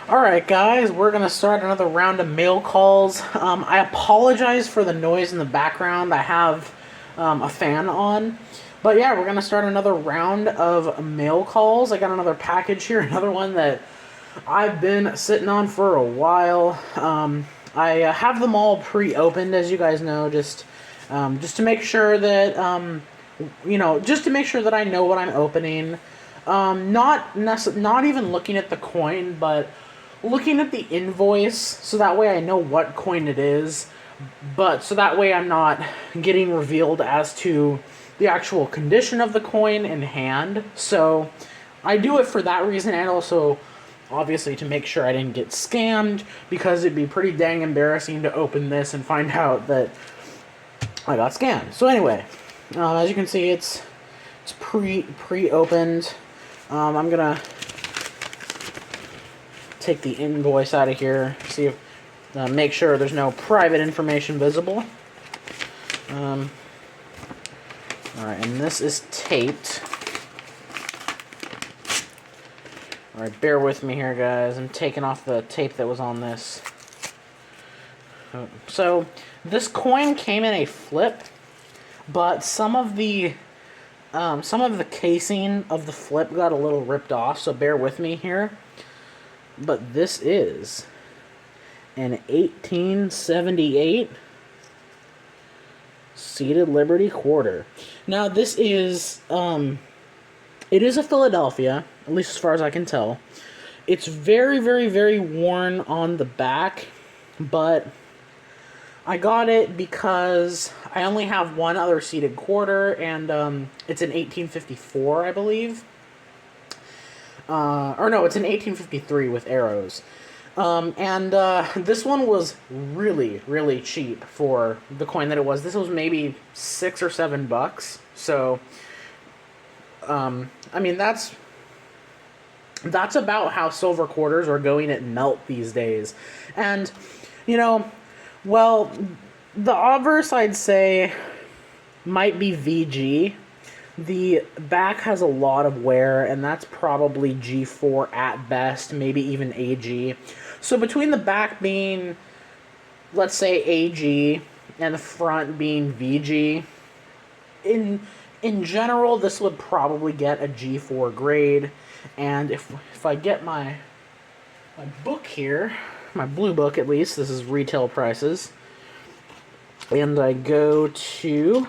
Alright guys, we're going to start another round of mail calls. I apologize for the noise in the background. I have a fan on. But yeah, we're going to start another round of mail calls. I got another package here, another one that I've been sitting on for a while. I have them all pre-opened, as you guys know, just to make sure that, just to make sure that I know what I'm opening. Not even looking at the coin, but looking at the invoice, so that way I know what coin it is, but so that way I'm not getting revealed as to the actual condition of the coin in hand. So I do it for that reason, and also obviously to make sure I didn't get scammed, because it'd be pretty dang embarrassing to open this and find out that I got scammed. So anyway, as you can see, it's pre-opened. I'm gonna take the invoice out of here, see if make sure there's no private information visible. Alright, and this is taped. Alright, bear with me here, guys. I'm taking off the tape that was on this. So, this coin came in a flip, but some of the casing of the flip got a little ripped off, so bear with me here. But this is an 1878 seated Liberty quarter. Now this is it is a Philadelphia, at least as far as I can tell. It's very, very, very worn on the back, but I got it because I only have one other seated quarter, and it's an 1854, I believe. Or no, it's an 1853 with arrows. This one was really, really cheap for the coin that it was. This was maybe $6 or $7. So, I mean, that's about how silver quarters are going at melt these days. And, well, the obverse, I'd say, might be VG. The back has a lot of wear, and that's probably G4 at best, maybe even AG. So between the back being, let's say, AG, and the front being VG, in general, this would probably get a G4 grade. And if I get my book here, my blue book at least, this is retail prices, and I go to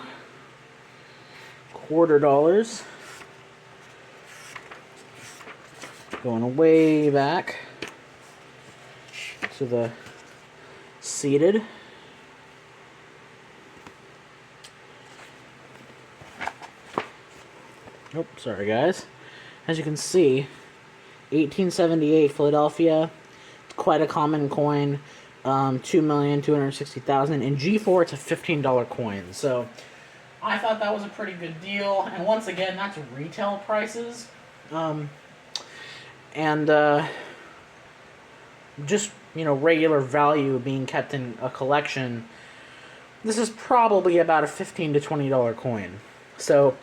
quarter dollars, going way back to the seated. Oh, sorry guys. As you can see, 1878 Philadelphia, quite a common coin, 2,260,000. In G4, it's a $15 coin. So I thought that was a pretty good deal, and once again, that's retail prices. Just, regular value being kept in a collection, this is probably about a $15 to $20 coin. So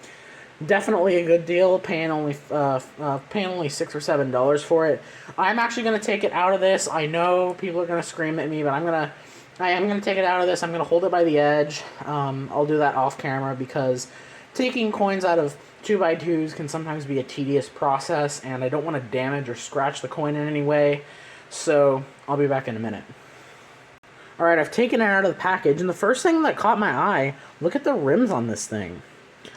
definitely a good deal, paying only $6 or $7 for it. I'm actually going to take it out of this. I know people are going to scream at me, but I am going to take it out of this. I'm going to hold it by the edge. I'll do that off camera, because taking coins out of 2x2s can sometimes be a tedious process, and I don't want to damage or scratch the coin in any way. So I'll be back in a minute. Alright, I've taken it out of the package, and the first thing that caught my eye, look at the rims on this thing.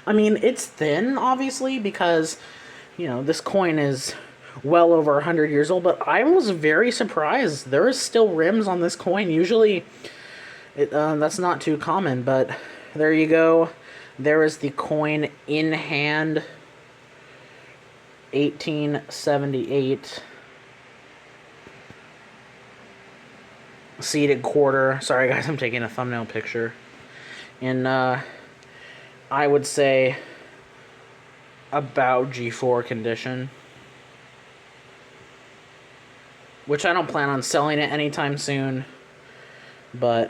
I mean, it's thin, obviously, because, this coin is well over 100 years old, but I was very surprised. There is still rims on this coin. Usually, that's not too common, but there you go. There is the coin in hand, 1878 seated quarter. Sorry guys, I'm taking a thumbnail picture. And I would say about G4 condition, which I don't plan on selling it anytime soon, but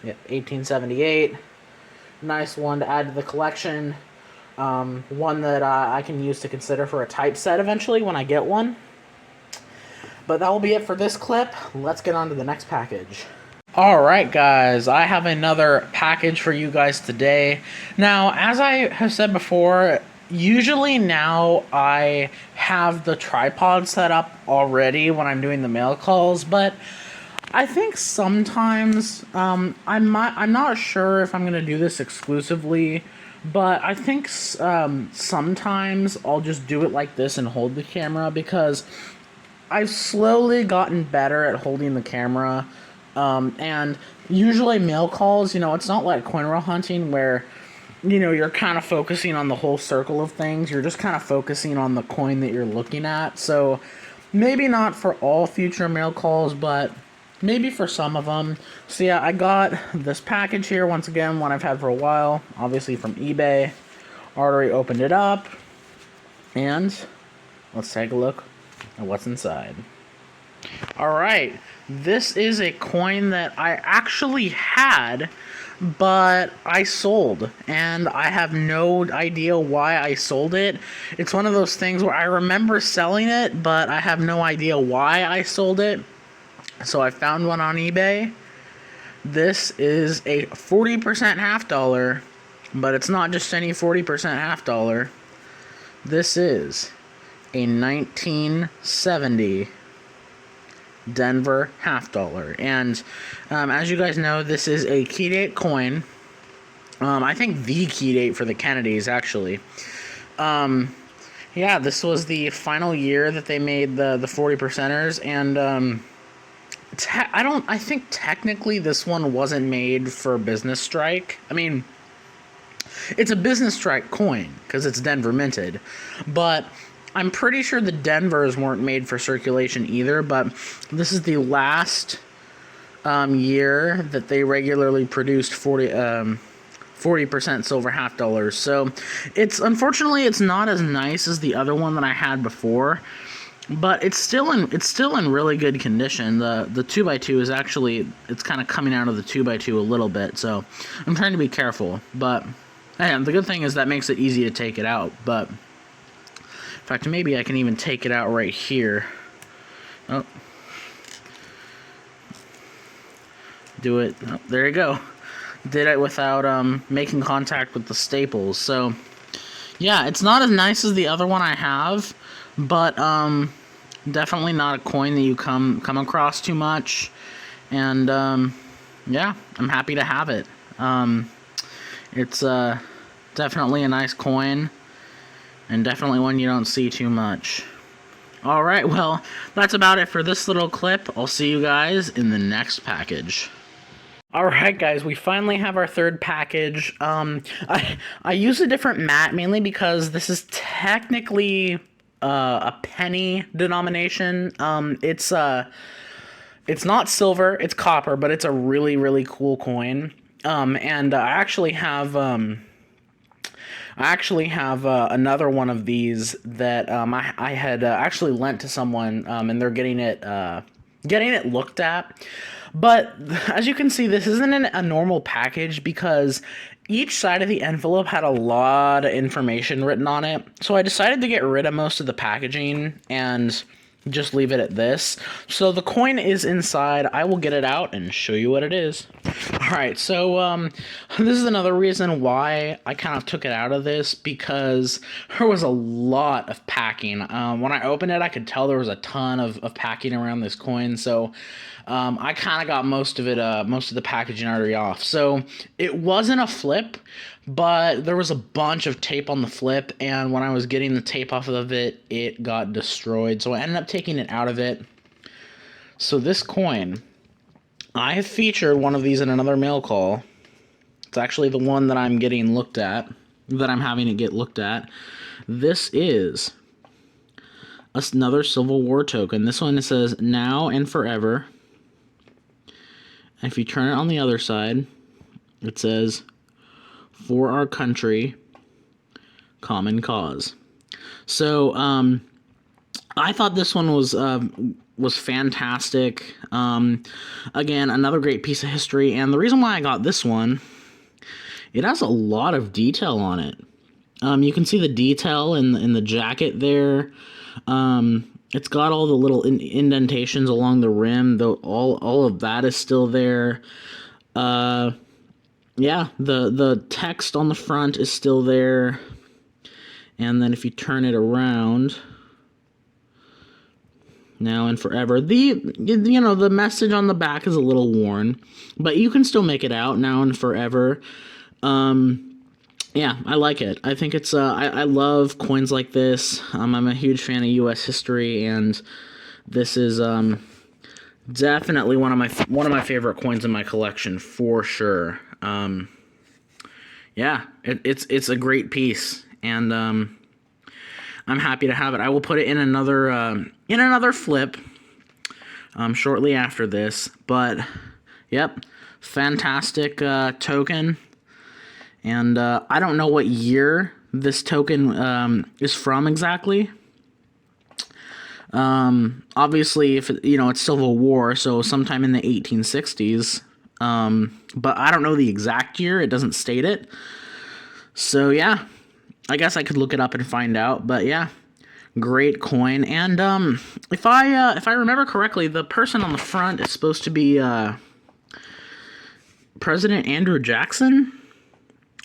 yeah, 1878, nice one to add to the collection. One that I can use to consider for a typeset eventually when I get one. But that will be it for this clip. Let's get on to the next package. Alright guys, I have another package for you guys today. Now, as I have said before, usually now I have the tripod set up already when I'm doing the mail calls, but I think sometimes, I'm not sure if I'm going to do this exclusively, but I think sometimes I'll just do it like this and hold the camera, because I've slowly gotten better at holding the camera, and usually mail calls, it's not like coin roll hunting where, you're kind of focusing on the whole circle of things. You're just kind of focusing on the coin that you're looking at. So maybe not for all future mail calls, but maybe for some of them. So yeah, I got this package here, once again, one I've had for a while, obviously from eBay. Already opened it up, and let's take a look at what's inside. Alright, this is a coin that I actually had, but I sold, and I have no idea why I sold it. It's one of those things where I remember selling it, but I have no idea why I sold it. So I found one on eBay. This is a 40% half dollar, but it's not just any 40% half dollar. This is a 1970 Denver half dollar, and as you guys know, this is a key date coin. I think the key date for the Kennedys, actually. Yeah, this was the final year that they made the 40 percenters, and I think technically this one wasn't made for business strike. I mean, it's a business strike coin because it's Denver minted, but I'm pretty sure the Denvers weren't made for circulation either, but this is the last year that they regularly produced 40% silver half dollars. So unfortunately it's not as nice as the other one that I had before, but it's still in really good condition. The 2x2 is actually, it's kind of coming out of the 2x2 a little bit, so I'm trying to be careful. But and the good thing is that makes it easy to take it out. But in fact, maybe I can even take it out right here. Oh. Do it. Oh, there you go. Did it without making contact with the staples. So, yeah, it's not as nice as the other one I have, but definitely not a coin that you come across too much. And, yeah, I'm happy to have it. It's definitely a nice coin, and definitely one you don't see too much. Alright, well, that's about it for this little clip. I'll see you guys in the next package. Alright guys, we finally have our third package. I use a different mat mainly because this is technically a penny denomination. It's not silver, it's copper, but it's a really, really cool coin. And I actually have another one of these that I had actually lent to someone, and they're getting it looked at. But as you can see, this isn't a normal package because each side of the envelope had a lot of information written on it. So I decided to get rid of most of the packaging and just leave it at this. So the coin is inside. I will get it out and show you what it is. Alright, so this is another reason why I kind of took it out of this, because there was a lot of packing. When I opened it, I could tell there was a ton of packing around this coin, so I kind of got most of the packaging already off. So it wasn't a flip, but there was a bunch of tape on the flip, and when I was getting the tape off of it, it got destroyed. So I ended up taking it out of it. So this coin, I have featured one of these in another mail call. It's actually the one that I'm getting looked at, that I'm having it get looked at. This is another Civil War token. This one, it says "Now and Forever." And if you turn it on the other side, it says "For Our Country, Common Cause." So I thought this one was fantastic. Again, another great piece of history, and the reason why I got this one, it has a lot of detail on it. You can see the detail in the jacket there. It's got all the little indentations along the rim, though all of that is still there. Yeah, the text on the front is still there. And then if you turn it around, now and forever, the message on the back is a little worn, but you can still make it out, now and forever. Yeah, I like it. I think it's I love coins like this. I'm a huge fan of U.S. history, and this is definitely one of my favorite coins in my collection for sure. Yeah, it's a great piece, and I'm happy to have it. I will put it in another flip shortly after this. But yep, fantastic token. And I don't know what year this token is from exactly. Obviously, if it's Civil War, so sometime in the 1860s. But I don't know the exact year. It doesn't state it. So yeah, I guess I could look it up and find out. But yeah, great coin. And if I remember correctly, the person on the front is supposed to be President Andrew Jackson.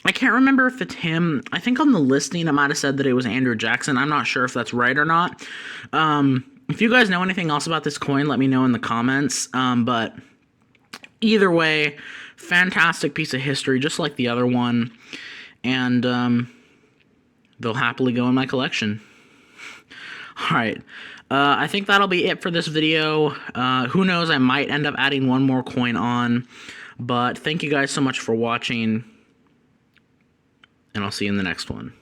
I can't remember if it's him. I think on the listing it might have said that it was Andrew Jackson. I'm not sure if that's right or not. If you guys know anything else about this coin, let me know in the comments. But either way, fantastic piece of history, just like the other one. And they'll happily go in my collection. Alright, I think that'll be it for this video. Who knows, I might end up adding one more coin on. But thank you guys so much for watching, and I'll see you in the next one.